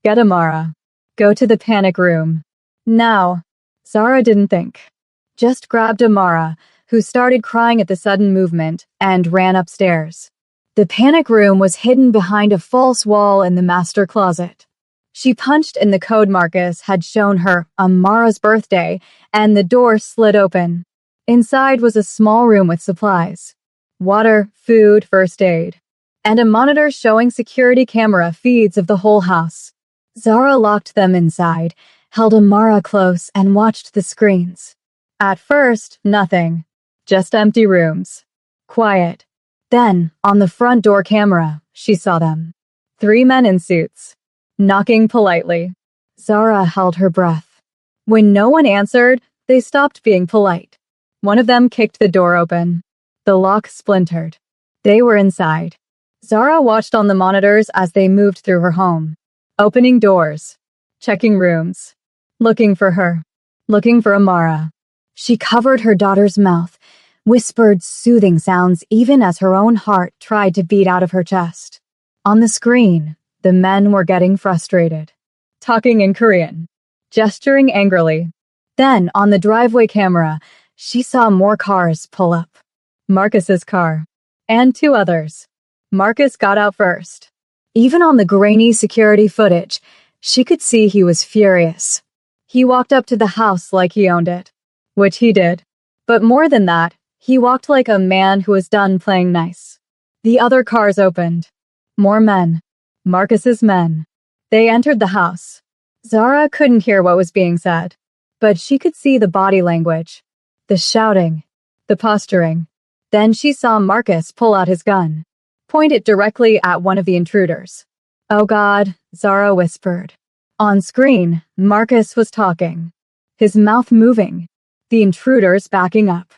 "Get Amara. Go to the panic room. Now." Zara didn't think. Just grabbed Amara, who started crying at the sudden movement, and ran upstairs. The panic room was hidden behind a false wall in the master closet. She punched in the code Marcus had shown her Amara's birthday, and the door slid open. Inside was a small room with supplies. Water, food, first aid. And a monitor showing security camera feeds of the whole house. Zara locked them inside, held Amara close, and watched the screens. At first, nothing. Just empty rooms. Quiet. Then, on the front door camera, she saw them. 3 men in suits. Knocking politely. Zara held her breath. When no one answered, they stopped being polite. One of them kicked the door open. The lock splintered. They were inside. Zara watched on the monitors as they moved through her home. Opening doors. Checking rooms. Looking for her. Looking for Amara. She covered her daughter's mouth, whispered soothing sounds even as her own heart tried to beat out of her chest. On the screen, the men were getting frustrated. Talking in Korean. Gesturing angrily. Then, on the driveway camera, she saw more cars pull up. Marcus's car. And 2 others. Marcus got out first. Even on the grainy security footage, she could see he was furious. He walked up to the house like he owned it, which he did. But more than that, he walked like a man who was done playing nice. The other cars opened. More men. Marcus's men. They entered the house. Zara couldn't hear what was being said, but she could see the body language, the shouting, the posturing. Then she saw Marcus pull out his gun, point it directly at one of the intruders. "Oh God," Zara whispered. On screen, Marcus was talking, his mouth moving, the intruders backing up,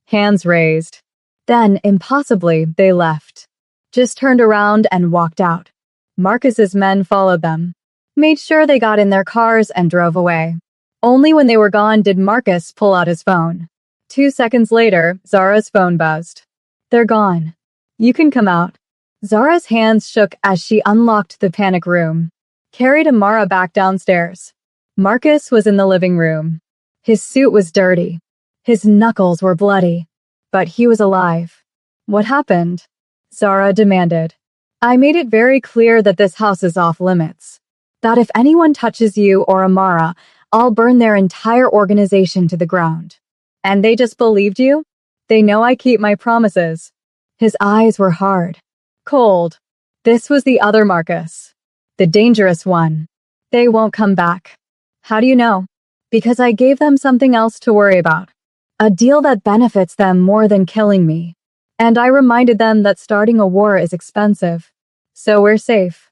hands raised. Then, impossibly, they left, just turned around and walked out. Marcus's men followed them, made sure they got in their cars and drove away. Only when they were gone did Marcus pull out his phone. 2 seconds later, Zara's phone buzzed. "They're gone. You can come out." Zara's hands shook as she unlocked the panic room, carried Amara back downstairs. Marcus was in the living room. His suit was dirty. His knuckles were bloody. But he was alive. "What happened?" Zara demanded. "I made it very clear that this house is off limits. That if anyone touches you or Amara, I'll burn their entire organization to the ground. And they just believed you? They know I keep my promises." His eyes were hard, cold. This was the other Marcus, the dangerous one. "They won't come back." "How do you know?" "Because I gave them something else to worry about. A deal that benefits them more than killing me. And I reminded them that starting a war is expensive. So we're safe.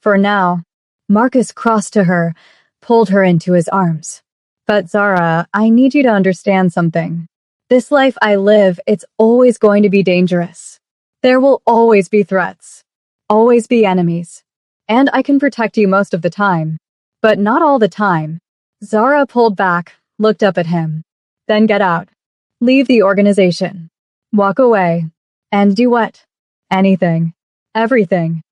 For now." Marcus crossed to her, pulled her into his arms. "But Zara, I need you to understand something. This life I live, it's always going to be dangerous. There will always be threats. Always be enemies. And I can protect you most of the time. But not all the time." Zara pulled back, looked up at him. "Then get out. Leave the organization. Walk away. And do what? Anything. Everything.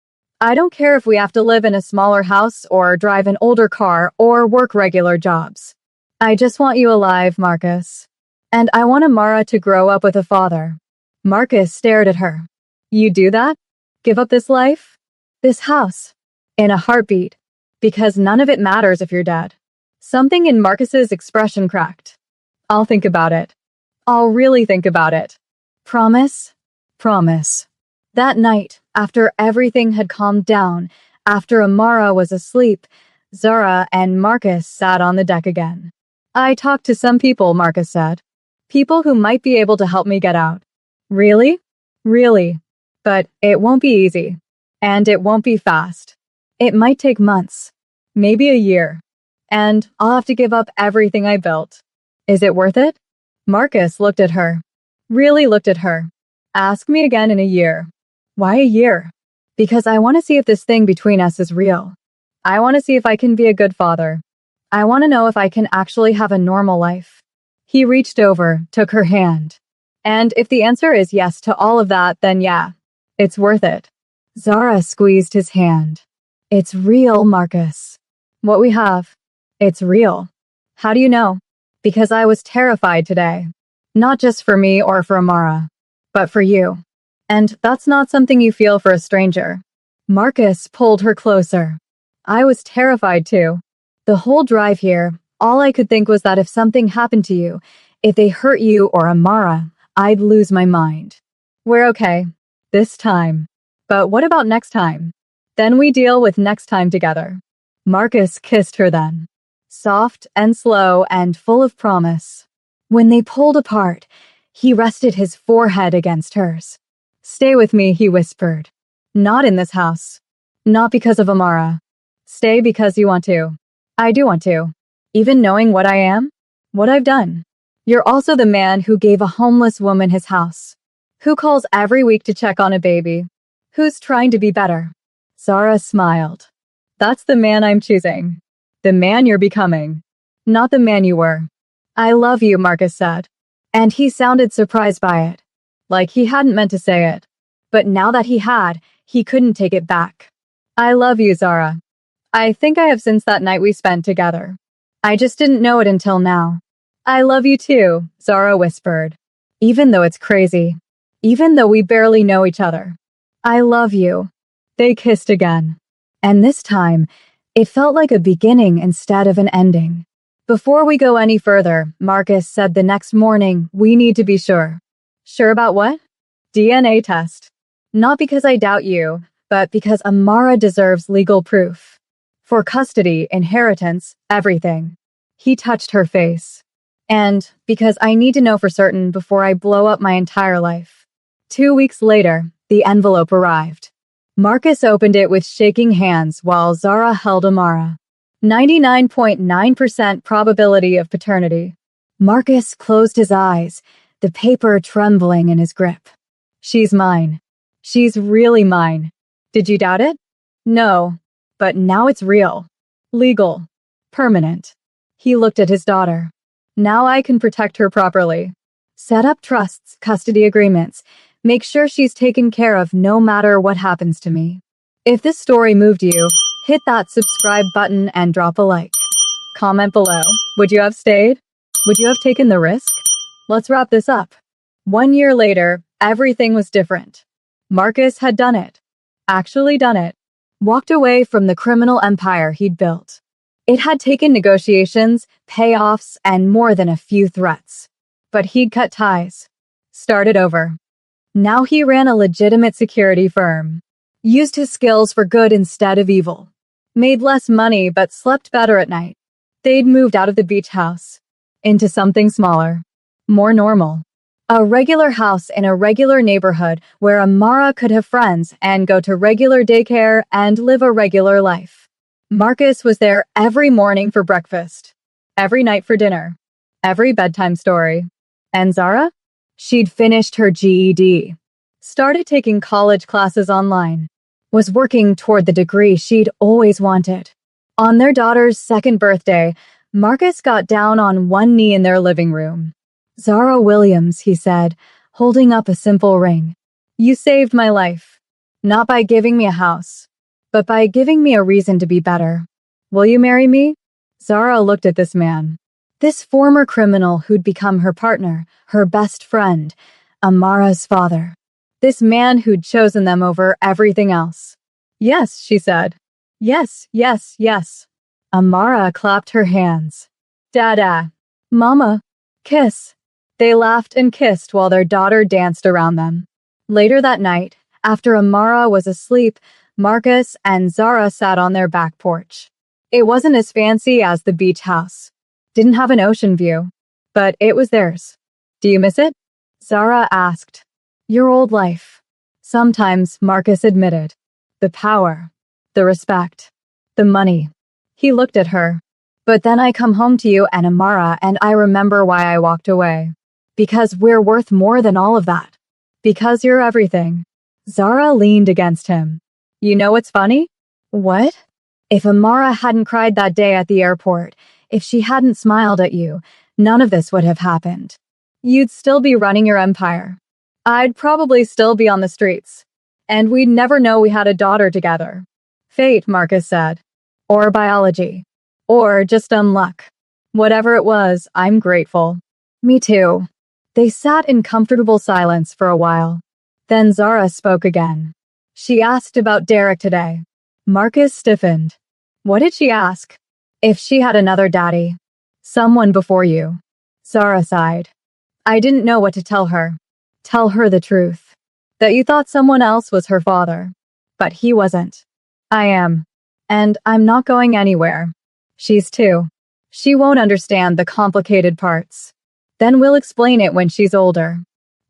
I don't care if we have to live in a smaller house or drive an older car or work regular jobs. I just want you alive, Marcus. And I want Amara to grow up with a father." Marcus stared at her. "You do that? Give up this life? This house? In a heartbeat? Because none of it matters if you're dead." Something in Marcus's expression cracked. "I'll think about it. I'll really think about it. Promise? Promise." That night, after everything had calmed down, after Amara was asleep, Zara and Marcus sat on the deck again. "I talked to some people," Marcus said. "People who might be able to help me get out." "Really?" "Really. But it won't be easy. And it won't be fast. It might take months. Maybe a year. And I'll have to give up everything I built. Is it worth it?" Marcus looked at her. Really looked at her. "Ask me again in a year." "Why a year?" "Because I want to see if this thing between us is real. I want to see if I can be a good father. I want to know if I can actually have a normal life." He reached over, took her hand. "And if the answer is yes to all of that, then yeah, it's worth it." Zara squeezed his hand. "It's real, Marcus. What we have, it's real." "How do you know?" "Because I was terrified today. Not just for me or for Amara, but for you. And that's not something you feel for a stranger." Marcus pulled her closer. "I was terrified too. The whole drive here, all I could think was that if something happened to you, if they hurt you or Amara, I'd lose my mind. We're okay. This time. But what about next time? Then we deal with next time together." Marcus kissed her then. Soft and slow and full of promise. When they pulled apart, he rested his forehead against hers. "Stay with me," he whispered. "Not in this house. Not because of Amara. Stay because you want to. I do want to. Even knowing what I am, what I've done. You're also the man who gave a homeless woman his house, who calls every week to check on a baby, who's trying to be better." Zara smiled. "That's the man I'm choosing. The man you're becoming. Not the man you were." "I love you," Marcus said. And he sounded surprised by it, like he hadn't meant to say it. But now that he had, he couldn't take it back. "I love you, Zara. I think I have since that night we spent together. I just didn't know it until now." "I love you too," Zara whispered. "Even though it's crazy. Even though we barely know each other. I love you. They kissed again. And this time, it felt like a beginning instead of an ending. Before we go any further, Marcus said the next morning, we need to be sure. Sure about what? DNA test. Not because I doubt you, but because Amara deserves legal proof. For custody, inheritance, everything. He touched her face. And because I need to know for certain before I blow up my entire life. 2 weeks later, the envelope arrived. Marcus opened it with shaking hands while Zara held Amara. 99.9% probability of paternity. Marcus closed his eyes, the paper trembling in his grip. She's mine. She's really mine. Did you doubt it? No. But now it's real. Legal. Permanent. He looked at his daughter. Now I can protect her properly. Set up trusts, custody agreements. Make sure she's taken care of no matter what happens to me. If this story moved you, hit that subscribe button and drop a like. Comment below. Would you have stayed? Would you have taken the risk? Let's wrap this up. 1 year later, everything was different. Marcus had done it. Actually done it. Walked away from the criminal empire he'd built. It had taken negotiations, payoffs, and more than a few threats. But he'd cut ties. Started over. Now he ran a legitimate security firm. Used his skills for good instead of evil. Made less money but slept better at night. They'd moved out of the beach house. Into something smaller. More normal. A regular house in a regular neighborhood where Amara could have friends and go to regular daycare and live a regular life. Marcus was there every morning for breakfast. Every night for dinner. Every bedtime story. And Zara? She'd finished her GED. Started taking college classes online. Was working toward the degree she'd always wanted. On their daughter's second birthday, Marcus got down on one knee in their living room. Zara Williams, he said, holding up a simple ring. You saved my life. Not by giving me a house, but by giving me a reason to be better. Will you marry me? Zara looked at this man. This former criminal who'd become her partner, her best friend, Amara's father. This man who'd chosen them over everything else. Yes, she said. Yes, yes, yes. Amara clapped her hands. Dada. Mama. Kiss. They laughed and kissed while their daughter danced around them. Later that night, after Amara was asleep, Marcus and Zara sat on their back porch. It wasn't as fancy as the beach house. Didn't have an ocean view, but it was theirs. Do you miss it? Zara asked. Your old life. Sometimes, Marcus admitted. The power. The respect. The money. He looked at her. But then I come home to you and Amara and I remember why I walked away. Because we're worth more than all of that. Because you're everything. Zara leaned against him. You know what's funny? What? If Amara hadn't cried that day at the airport, if she hadn't smiled at you, none of this would have happened. You'd still be running your empire. I'd probably still be on the streets. And we'd never know we had a daughter together. Fate, Marcus said. Or biology. Or just unluck. Whatever it was, I'm grateful. Me too. They sat in comfortable silence for a while. Then Zara spoke again. She asked about Derek today. Marcus stiffened. What did she ask? If she had another daddy. Someone before you. Zara sighed. I didn't know what to tell her. Tell her the truth. That you thought someone else was her father. But he wasn't. I am. And I'm not going anywhere. She's 2. She won't understand the complicated parts. Then we'll explain it when she's older.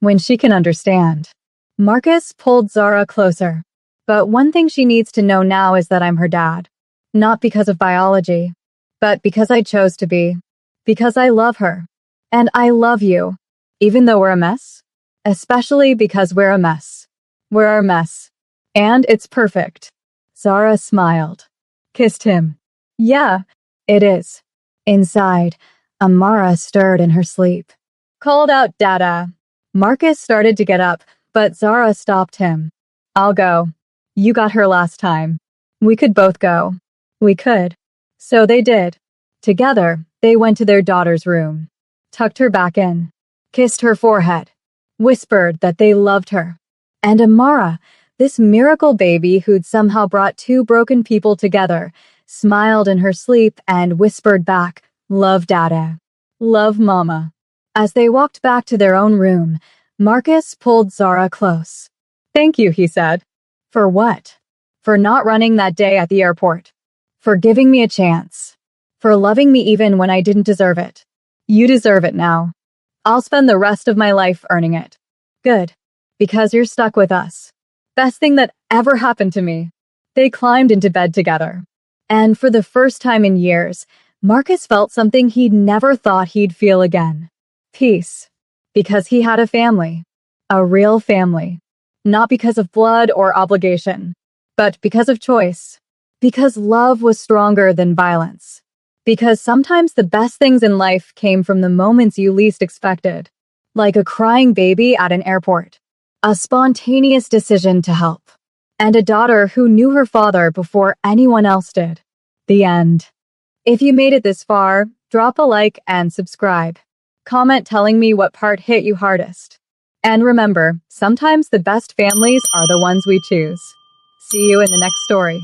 When she can understand. Marcus pulled Zara closer. But one thing she needs to know now is that I'm her dad. Not because of biology. But because I chose to be. Because I love her. And I love you. Even though we're a mess. Especially because we're a mess. We're a mess. And it's perfect. Zara smiled. Kissed him. Yeah, it is. Inside, Amara stirred in her sleep. Called out Dada. Marcus started to get up, but Zara stopped him. I'll go. You got her last time. We could both go. We could. So they did. Together, they went to their daughter's room. Tucked her back in. Kissed her forehead. Whispered that they loved her. And Amara, This miracle baby who'd somehow brought two broken people together smiled in her sleep and whispered back, "Love, Dada. Love, Mama." As they walked back to their own room, Marcus pulled Zara close. "Thank you," he said. "For what?" "For not running that day at the airport. For giving me a chance. For loving me even when I didn't deserve it. You deserve it now. I'll spend the rest of my life earning it." "Good. Because you're stuck with us." "Best thing that ever happened to me." They climbed into bed together. And for the first time in years, Marcus felt something he'd never thought he'd feel again. Peace. Because he had a family. A real family. Not because of blood or obligation, but because of choice. Because love was stronger than violence. Because sometimes the best things in life came from the moments you least expected. Like a crying baby at an airport. A spontaneous decision to help. And a daughter who knew her father before anyone else did. The end. If you made it this far, drop a like and subscribe. Comment telling me what part hit you hardest. And remember, sometimes the best families are the ones we choose. See you in the next story.